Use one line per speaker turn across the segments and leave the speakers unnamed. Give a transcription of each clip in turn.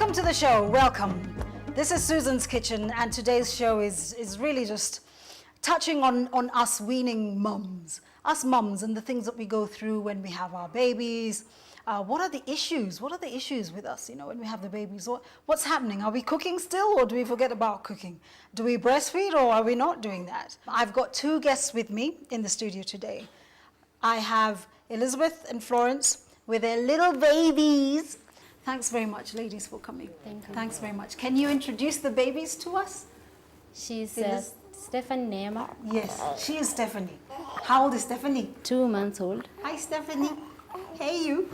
Welcome to the show. Welcome. This is Susan's Kitchen, and today's show is really just touching on us weaning mums. Us mums and the things that we go through when we have our babies. What are the issues? What are the issues with us, when we have the babies? What's happening? Are we cooking still, or do we forget about cooking? Do we breastfeed, or are we not doing that? I've got two guests with me in the studio today. I have Elizabeth and Florence with their little babies. Thanks very much, ladies, for coming.
Thank you.
Thanks very much. Can you introduce the babies to us?
She's Stephanie Neema.
Yes, she is Stephanie. How old is Stephanie?
2 months old.
Hi, Stephanie. Hey, you.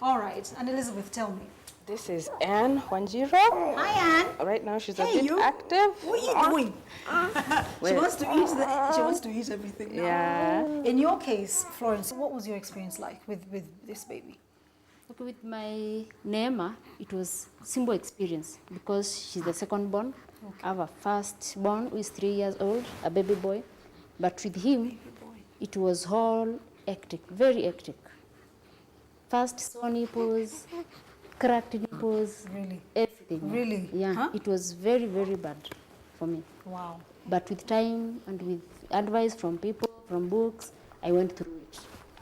All right, and Elizabeth, tell me.
This is Anne Wanjiro.
Hi, Anne.
Right now she's a
Hey,
bit
you.
active.
What are you doing? She wants to eat. She wants to eat everything now.
Yeah.
In your case, Florence, what was your experience like with this baby?
Okay, with my Neema, it was simple experience because she's the second born. I have a first born who is 3 years old, a baby boy. But with him, it was all hectic, very hectic. First sore nipples, cracked nipples,
Really?
everything.
Really?
Yeah,
Huh?
it was very, very bad for me.
Wow.
But with time and with advice from people, from books, I went through it.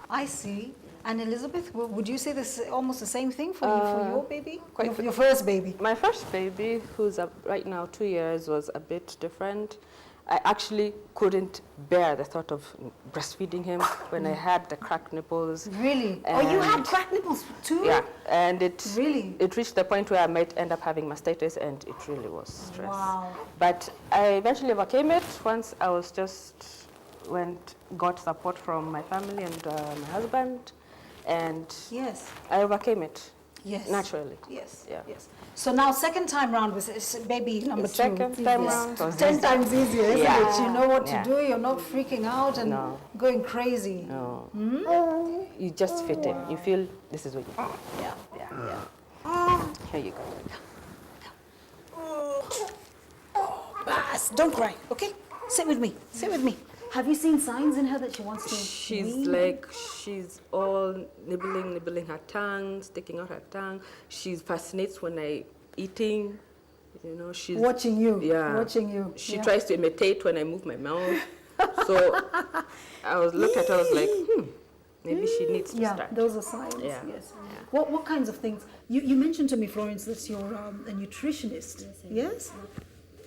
I see. And Elizabeth, would you say this almost the same thing for your baby?
quite
Your first baby?
My first baby, who's right now 2 years, was a bit different. I actually couldn't bear the thought of breastfeeding him when I had the cracked nipples.
Really? Oh, you had
And-
cracked nipples too?
Yeah, and it
Really?
reached the point where I might end up having mastitis, and it really was stress.
Wow.
But I eventually overcame it once I was got support from my family and my husband, and
Yes.
I overcame it.
Yes.
Naturally.
Yes.
Yeah.
Yes. So now, second time round was baby number two.
Second time round was
10
easy.
times easier, isn't
Yeah.
it? You know what to
Yeah.
do. You're not freaking out and
No.
going crazy.
No. You just fit in. You feel this is what you want.
Yeah.
Yeah. Here you go.
Bas, don't cry, okay? Sit with me. Sit with me. Have you seen signs in her that she wants to wean?
She's all nibbling her tongue, sticking out her tongue. She fascinates when I eating. She's
Watching you.
Yeah.
Watching you.
She
Yeah.
tries to imitate when I move my mouth. So I looked at her, I was like, maybe she needs to
Yeah,
start.
those are signs.
Yeah.
Yes. What kinds of things? You mentioned to me, Florence, that you're a nutritionist. Yes.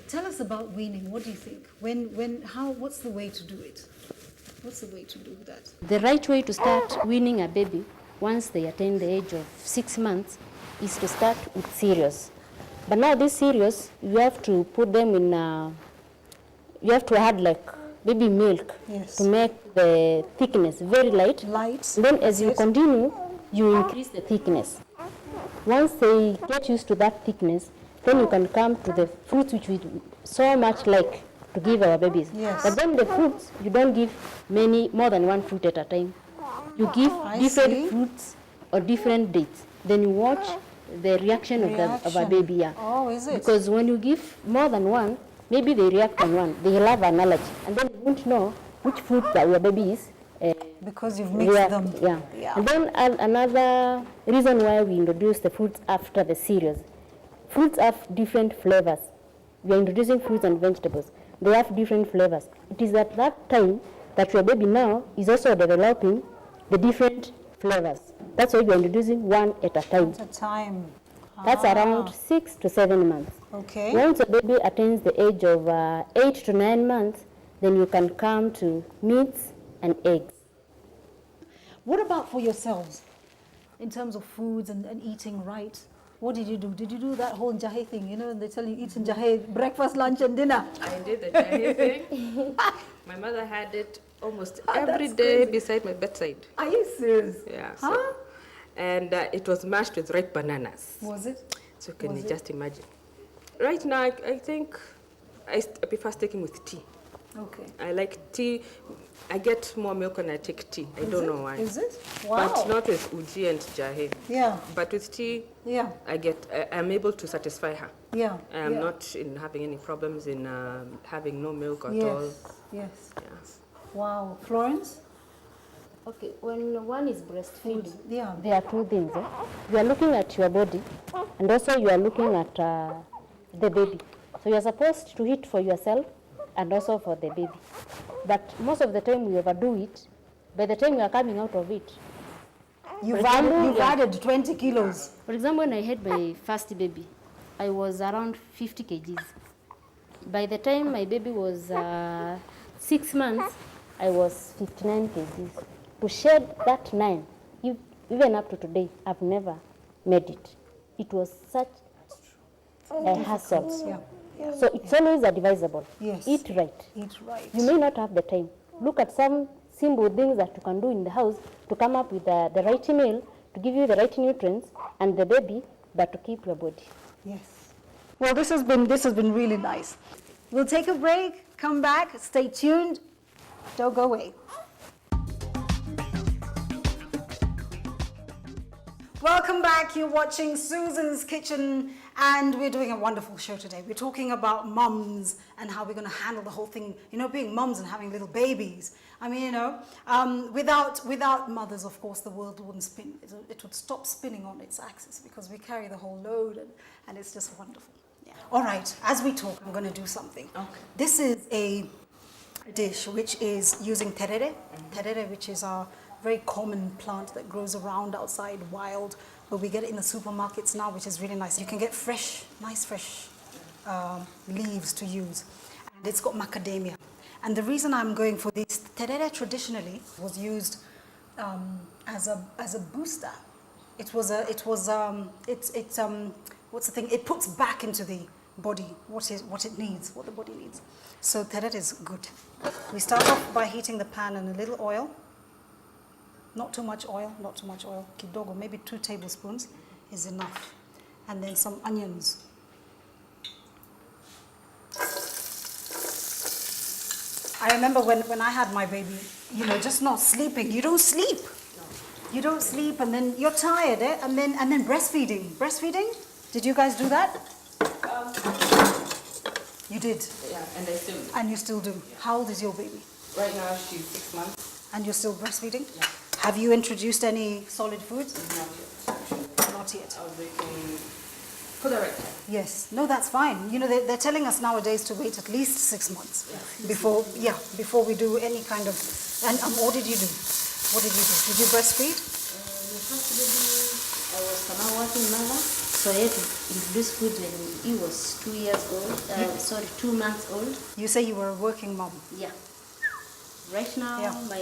Tell us about weaning. What do you think? What's the way to do it? What's the way to do that?
The right way to start weaning a baby once they attain the age of 6 months is to start with cereals. But now these cereals, you have to put them in, you have to add like baby milk
Yes.
to make the thickness very light.
Light.
Then as you continue, you increase the thickness. Once they get used to that thickness, then you can come to the fruits which we so much like to give our babies.
Yes.
But then the fruits, you don't give more than one fruit at a time. You give
I
different
see.
fruits or different dates. Then you watch the reaction of a
Reaction.
baby. Yeah.
Oh, is it?
Because when you give more than one, maybe they react on one. They will have an allergy. And then you won't know which fruit that your baby is
Because you've mixed
react.
them.
Yeah.
Yeah.
And then another reason why we introduce the fruits after the cereals. Fruits have different flavors. We are introducing fruits and vegetables. They have different flavors. It is at that time that your baby now is also developing the different flavors. That's why we are introducing one at a time.
At a time.
That's around 6 to 7 months.
Okay.
Once a baby attains the age of 8 to 9 months, then you can come to meats and eggs.
What about for yourselves in terms of foods and eating right? What did you do? Did you do that whole jahe thing? They tell you eat in jahe, breakfast, lunch, and dinner.
I did the Chinese thing. My mother had it almost every
that's
day
crazy.
beside my bedside.
Are you serious?
Yeah.
Huh?
And it was mashed with ripe bananas.
Was it?
So can
Was
you
it?
just imagine? Right now, I think I prefer sticking with tea.
Okay.
I like tea. I get more milk when I take tea. I don't know why.
Is it? Wow.
But not with uji and jahe.
Yeah.
But with tea,
Yeah.
I'm able to satisfy her.
Yeah.
I'm
yeah.
not in having any problems in having no milk at
Yes.
all.
Yes.
Yeah.
Wow. Florence?
Okay, when one is breastfeeding,
Yeah.
there are two things. You are looking at your body, and also you are looking at the baby. So you are supposed to eat for yourself and also for the baby. But most of the time we overdo it. By the time you are coming out of it,
You've
example,
added 20 kilos.
for example, when I had my first baby, I was around 50 kgs. By the time my baby was 6 months, I was 59 kgs. To shed that 9, even up to today, I've never made it. It was such a hassle.
Yeah.
So it's always advisable.
Yes.
Eat right.
Eat right.
You may not have the time. Look at some simple things that you can do in the house to come up with the right meal, to give you the right nutrients and the baby, but to keep your body.
Yes. Well, this has been really nice. We'll take a break, come back, stay tuned, don't go away. Welcome back. You're watching Susan's Kitchen, and we're doing a wonderful show today. We're talking about mums and how we're going to handle the whole thing, being mums and having little babies. I mean, without mothers, of course, the world wouldn't spin. It would stop spinning on its axis because we carry the whole load, and it's just wonderful. Yeah. All right, as we talk, I'm going to do something.
Okay.
This is a dish which is using terere, terere, which is a very common plant that grows around outside wild, but we get it in the supermarkets now, which is really nice. You can get nice fresh leaves to use, and it's got macadamia. And the reason I'm going for this, terere traditionally was used as a booster. What's the thing? It puts back into the body what it needs, what the body needs. So terere is good. We start off by heating the pan in a little oil. Not too much oil, kidogo, maybe 2 tablespoons is enough. And then some onions. I remember when I had my baby, just not sleeping. You don't sleep. You don't sleep, and then you're tired, and then breastfeeding. Breastfeeding? Did you guys do that? You did?
Yeah, and I still.
And you still do? How old is your baby?
Right now she's 6 months.
And you're still breastfeeding?
Yeah.
Have you introduced any solid foods?
Not yet.
Not yet.
I was waiting for the right time.
Yes. No, that's fine. They're telling us nowadays to wait at least 6 months before we do any kind of. And what did you do? What did you do? Did you breastfeed?
The first baby, I was a working mother, so I had to introduce food when he was 2 years old. 2 months old.
You say you were a working mom.
Yeah. Right now,
Yeah.
my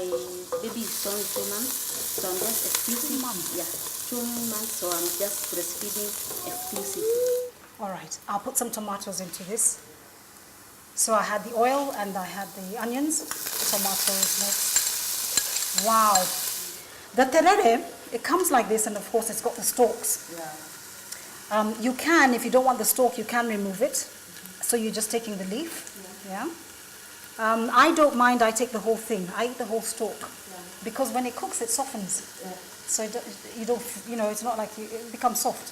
baby is only 2 months, so I'm just exclusive.
2 months?
Yeah, 2 months, so I'm just breastfeeding exclusively.
All right. I'll put some tomatoes into this. So I had the oil and I had the onions, tomatoes next. Wow. The terere, it comes like this, and of course it's got the stalks.
Yeah.
You can, if you don't want the stalk, you can remove it. So you're just taking the leaf. Yeah. I don't mind, I take the whole thing. I eat the whole stalk. Because when it cooks, it softens.
Yeah.
So you don't, it's not like it becomes soft.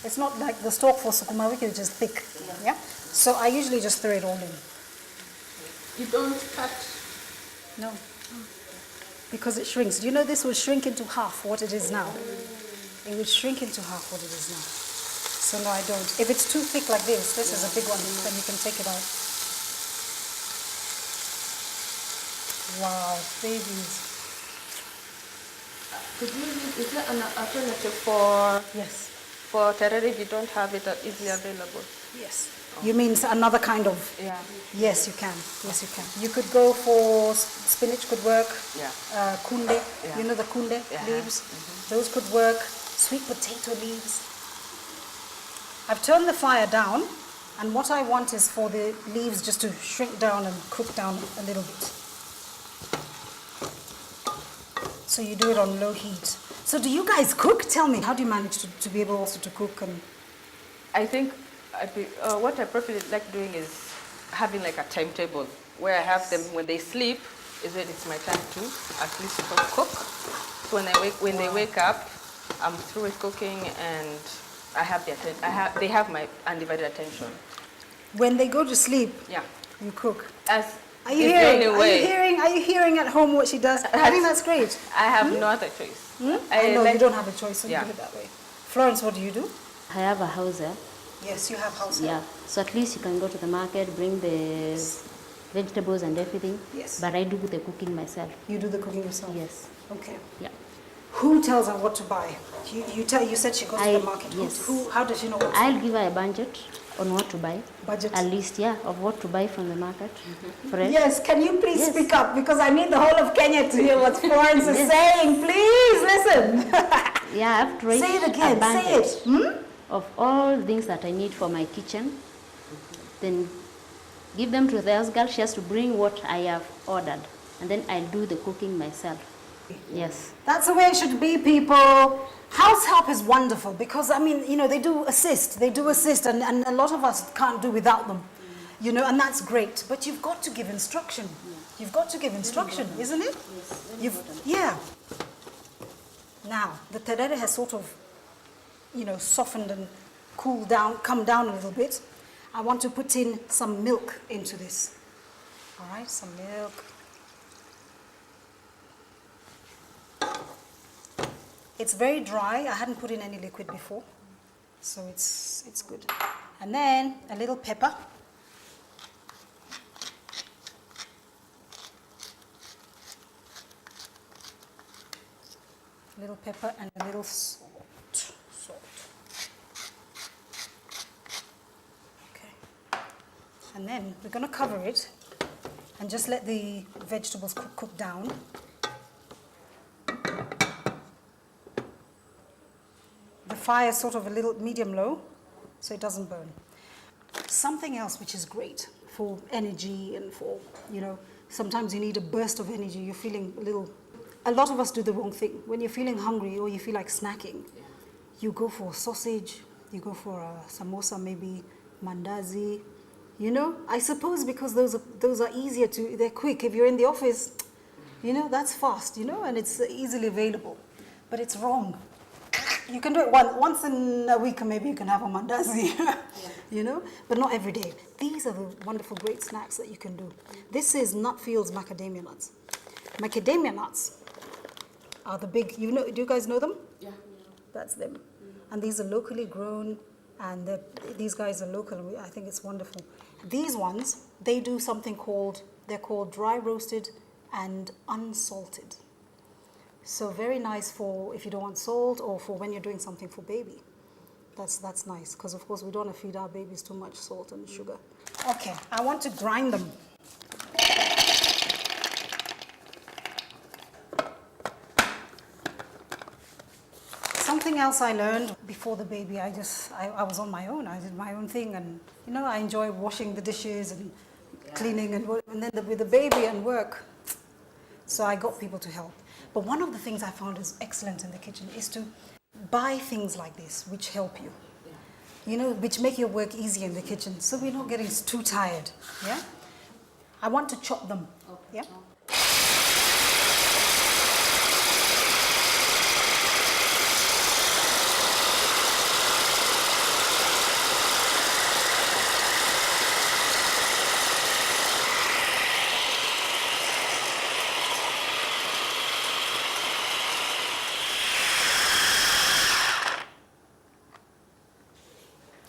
It's not like the stalk for sukuma wiki, which is thick. Yeah. So I usually just throw it all in.
You don't cut.
No. Because it shrinks. Do you know this will shrink into half what it is now? It will shrink into half what it is now. So no, I don't. If it's too thick like this is a big one, then you can take it out. Wow, babies.
Is there an alternative for
Yes.
terere if you don't have it easily available?
Yes. You mean another kind of?
Yeah.
Yes, you can. Yes, you can. You could go for spinach, could work.
Yeah.
Kunde,
Yeah.
you know the kunde
Yeah.
leaves? Those could work. Sweet potato leaves. I've turned the fire down, and what I want is for the leaves just to shrink down and cook down a little bit. So you do it on low heat. So do you guys cook? Tell me, how do you manage to be able also to cook? And
I think what I probably like doing is having like a timetable where I have them when they sleep is when it's my time to at least cook. So when they wake up, I'm through with cooking and I have they have my undivided attention.
when they go to sleep,
Yeah.
you cook.
As
Are you
It's the
hearing?
only way.
Are you hearing at home what she does? I think that's great.
I have no other choice.
I know
like-
you don't have a choice, so
Yeah.
you do it that way. Florence, what do you do?
I have a house there.
Yes, you have house help.
Yeah. So at least you can go to the market, bring the vegetables and everything.
Yes.
But I do the cooking myself.
You do the cooking yourself.
Yes.
Okay.
Yeah.
Who tells her what to buy? You said she goes to the market.
Yes.
How does she know what to
I'll give her a budget on what to buy.
Budget.
At least, yeah, of what to buy from the market. Fresh.
Yes, can you please
Yes.
speak up? Because I need the whole of Kenya to hear what Florence is saying. Please listen.
Yeah, I have to write
Say it
a
again. Say
budget
it. Hmm?
of all things that I need for my kitchen. Then give them to the house girl. She has to bring what I have ordered. And then I'll do the cooking myself. Yes.
That's the way it should be, people. House help is wonderful because, I mean, you know, they do assist, and a lot of us can't do without them, you know, and that's great. But you've got to give instruction. You've got to give instruction, isn't it? Yeah. Now, the terere has sort of, you know, softened and cooled down, come down a little bit. I want to put in some milk into this. All right, some milk. It's very dry. I hadn't put in any liquid before, so it's good. And then a little pepper. A little pepper and a little salt. Okay. And then we're going to cover it and just let the vegetables cook down. The fire is sort of a little medium-low, so it doesn't burn. Something else which is great for energy and for, you know, sometimes you need a burst of energy. You're feeling a lot of us do the wrong thing. When you're feeling hungry or you feel like snacking, you go for a sausage, you go for a samosa, maybe mandazi, you know. I suppose because those are easier they're quick. If you're in the office, you know, that's fast, you know, and it's easily available. But it's wrong. You can do it once in a week, and maybe you can have a mandazi, you know, but not every day. These are the wonderful, great snacks that you can do. This is Nutfields macadamia nuts. Macadamia nuts are the big, you know, do you guys know them? Yeah. That's them. And these are locally grown, and these guys are local, and I think it's wonderful. These ones, they do something they're called dry roasted and unsalted. So very nice for if you don't want salt or for when you're doing something for baby. That's nice because of course we don't want to feed our babies too much salt and sugar. Okay, I want to grind them. Something else I learned before the baby, I was on my own. I did my own thing, and you know, I enjoy washing the dishes and cleaning and then with the baby and work. So I got people to help. But one of the things I found is excellent in the kitchen is to buy things like this which help you, you know, which make your work easier in the kitchen so we're not getting too tired, yeah? I want to chop them, yeah?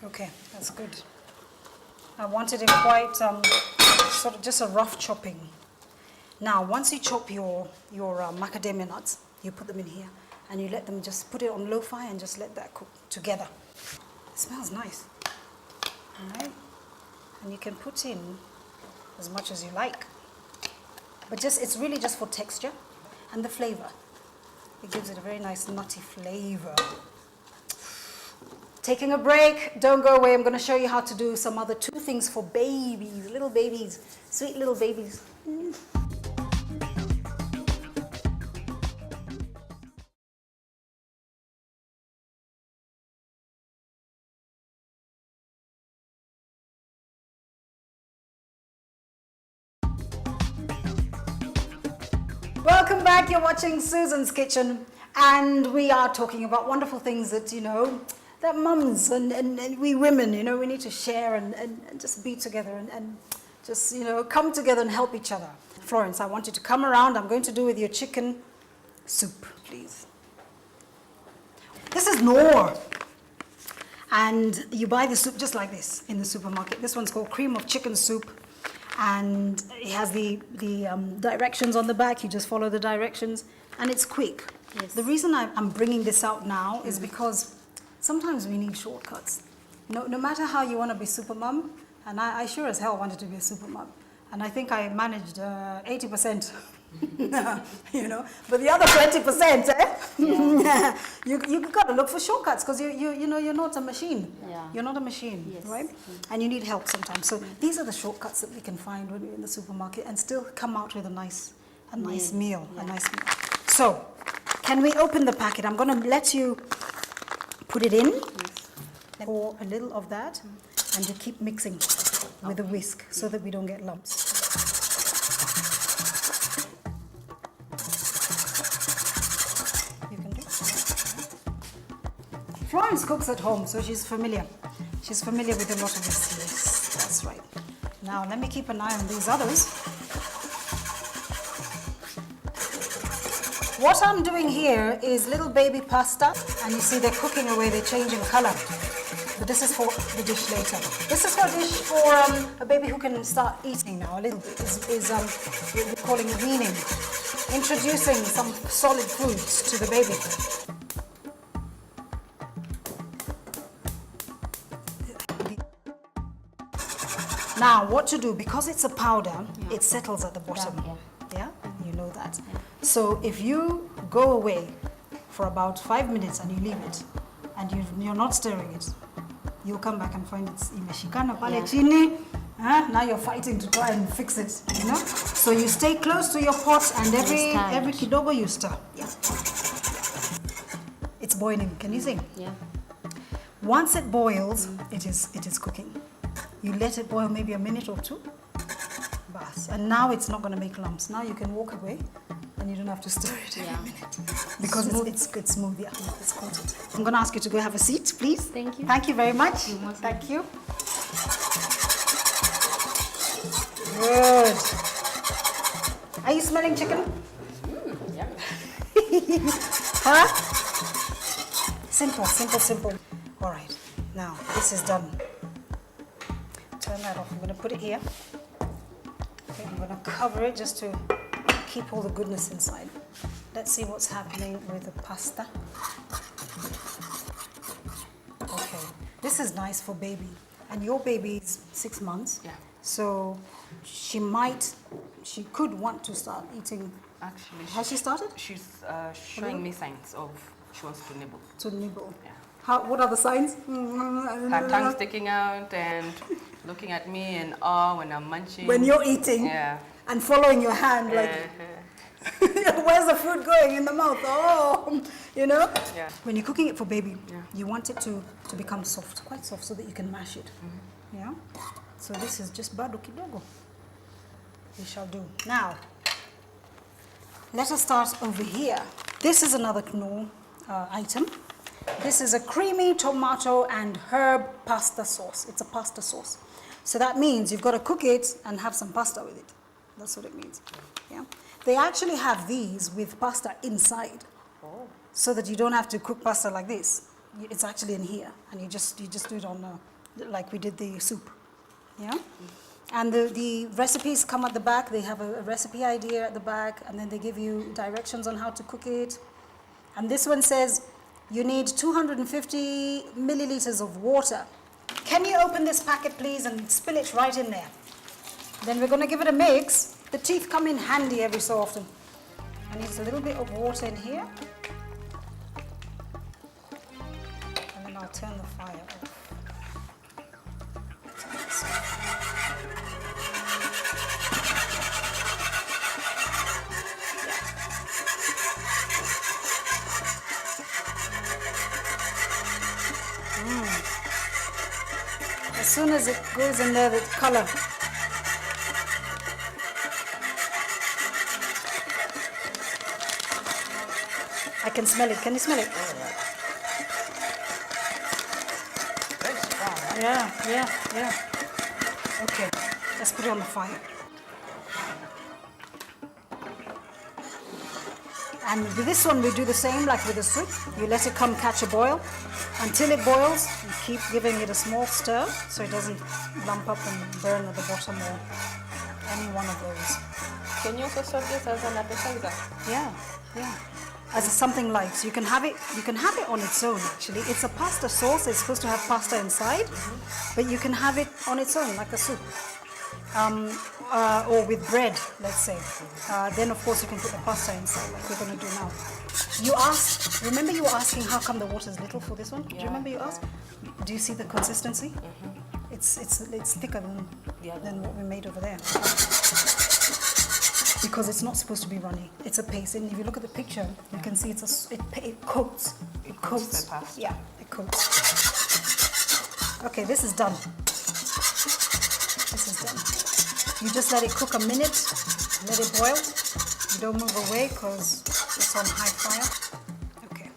Okay, that's good. I wanted it quite sort of just a rough chopping. Now, once you chop your macadamia nuts, you put them in here, and you let them just put it on low fire and just let that cook together. It smells nice. All right, and you can put in as much as you like, but it's really just for texture and the flavor. It gives it a very nice nutty flavor. Taking a break, don't go away. I'm going to show you how to do some other 2 things for babies, little babies, sweet little babies. Welcome back. You're watching Susan's Kitchen, and we are talking about wonderful things that, you know, that mums and we women, you know, we need to share and just be together and Just, you know, come together and help each other. Florence, I want you to come around. I'm going to do with your chicken soup, please. This is Knorr. And you buy the soup just like this in the supermarket. This one's called cream of chicken soup. And it has the directions on the back. You just follow the directions. And it's quick.
Yes.
The reason I'm bringing this out now is because sometimes we need shortcuts. No matter how you want to be super mum, and I sure as hell wanted to be a super mum. And I think I managed 80%, you know. But the other 20%,
Yeah.
you got to look for shortcuts because you know you're not a machine.
Yeah.
You're not a machine,
Yes.
right? And you need help sometimes. So these are the shortcuts that we can find when we're in the supermarket and still come out with a nice meal,
Yeah.
a nice meal. So, can we open the packet? I'm going to let you put it in. Pour a little of that, and you keep mixing with a whisk so that we don't get lumps. You can do it. Florence cooks at home, so she's familiar. She's familiar with a lot of this. Yes, that's right. Now let me keep an eye on these others. What I'm doing here is little baby pasta, and you see they're cooking away, they're changing color. But this is for the dish later. This is for a dish for a baby who can start eating now a little bit. We're calling it weaning. Introducing some solid foods to the baby. Now, what to do? Because it's a powder, it settles at the bottom. Yeah? You know that. So if you go away for about 5 minutes and you leave it, and you're not stirring it, you'll come back and find it's imeshikana pale chini. Now you're fighting to try and fix it, you know? So you stay close to your pot, and every kidogo you stir. Yeah. It's boiling. Can you see?
Yeah.
Once it boils, it is cooking. You let it boil maybe a minute or two. Bas. And now it's not going to make lumps. Now you can walk away and you don't have to stir it every minute. Because it's smooth, yeah. It's coated. I'm going to ask you to go have a seat, please.
Thank you.
Thank you very much. Thank you. Good. Are you smelling chicken?
Yeah.
Huh? Simple, simple, simple. All right. Now, this is done. Turn that off. I'm going to put it here. Okay, I'm going to cover it just to keep all the goodness inside. Let's see what's happening with the pasta. Okay, this is nice for baby. And your baby is 6 months.
Yeah.
So she could want to start eating.
Actually,
Has she started?
she's showing me signs of she wants to nibble.
To nibble.
Yeah.
What are the signs?
Her tongue sticking out and looking at me in awe when I'm munching.
When you're eating.
Yeah.
And following your hand like, where's the food going in the mouth? Oh, you know?
Yeah.
When you're cooking it for baby,
Yeah.
you want it to become soft, quite soft, so that you can mash it. Yeah? So this is just bado kidogo. We shall do. Now, let us start over here. This is another Knorr item. This is a creamy tomato and herb pasta sauce. It's a pasta sauce. So that means you've got to cook it and have some pasta with it. That's what it means. Yeah. They actually have these with pasta inside, so that you don't have to cook pasta like this. It's actually in here, and you just do it on like we did the soup. Yeah. And the recipes come at the back. They have a recipe idea at the back, and then they give you directions on how to cook it. And this one says you need 250 milliliters of water. Can you open this packet, please, and spill it right in there? Then we're going to give it a mix. The teeth come in handy every so often. I need a little bit of water in here. And then I'll turn the fire off. As soon as it goes in there, the color. I can smell it. Can you smell it?
Very strong.
Yeah. Okay. Let's put it on the fire. And with this one, we do the same like with the soup. You let it come catch a boil. Until it boils, you keep giving it a small stir so it doesn't lump up and burn at the bottom or any one of those.
Can you also serve this as an appetizer?
Yeah, yeah. As something light. So you can have it on its own actually. It's a pasta sauce, it's supposed to have pasta inside, but you can have it on its own like a soup. Or with bread, let's say. Then of course you can put the pasta inside like we're going to do now. Remember you were asking how come the water is little for this one? Do you remember you asked? Do you see the consistency? It's thicker than what we made over there. Because it's not supposed to be runny. It's a paste. And if you look at the picture, you can see it coats. It coats.
The pasta.
Yeah, it coats. Okay, this is done. This is done. You just let it cook a minute, let it boil. You don't move away because it's on high fire. Okay.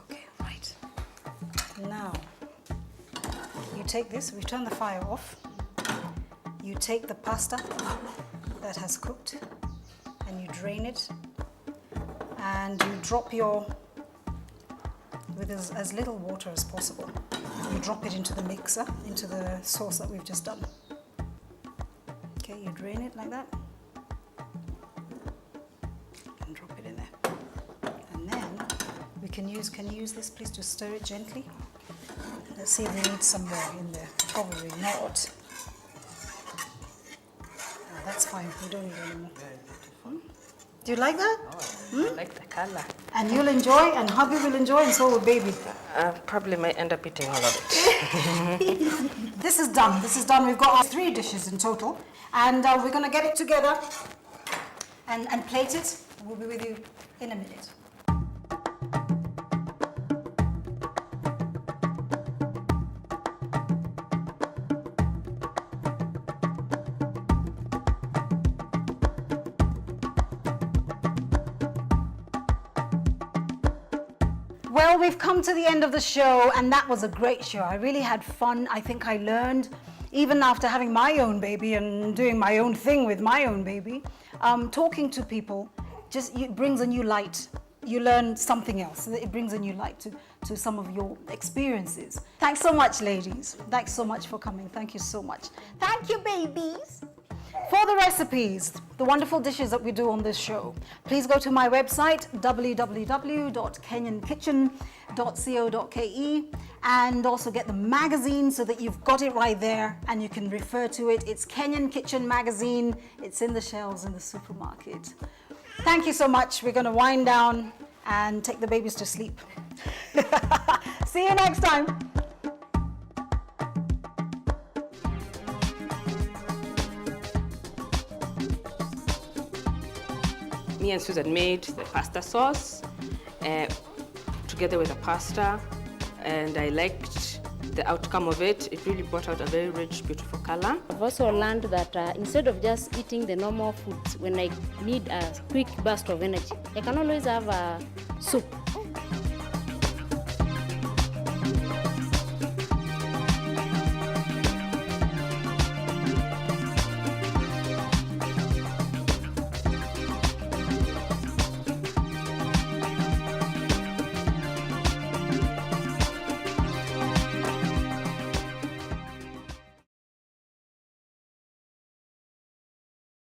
Okay, right. Now, you take this, we turn the fire off. You take the pasta that has cooked and you drain it and you drop with as little water as possible. You drop it into the mixer, into the sauce that we've just done. Okay, you drain it like that and drop it in there. And then we can you use this please to stir it gently? Let's see if we need some more in there. Probably not. That's fine, we don't need any more. Do you like that?
I like the color.
And you'll enjoy, and hubby will enjoy, and so will baby.
Probably might end up eating all of it.
This is done. This is done. We've got our 3 dishes in total. And we're going to get it together and plate it. We'll be with you in a minute. Well, we've come to the end of the show, and that was a great show. I really had fun. I think I learned, even after having my own baby and doing my own thing with my own baby, talking to people it brings a new light. You learn something else. It brings a new light to some of your experiences. Thanks so much, ladies. Thanks so much for coming. Thank you so much. Thank you, babies. For the recipes, the wonderful dishes that we do on this show, please go to my website, www.kenyankitchen.co.ke, and also get the magazine so that you've got it right there and you can refer to it. It's Kenyan Kitchen Magazine. It's in the shelves in the supermarket. Thank you so much. We're going to wind down and take the babies to sleep. See you next time.
Me and Susan made the pasta sauce together with the pasta, and I liked the outcome of it. It really brought out a very rich, beautiful color.
I've also learned that instead of just eating the normal foods, when I need a quick burst of energy, I can always have a soup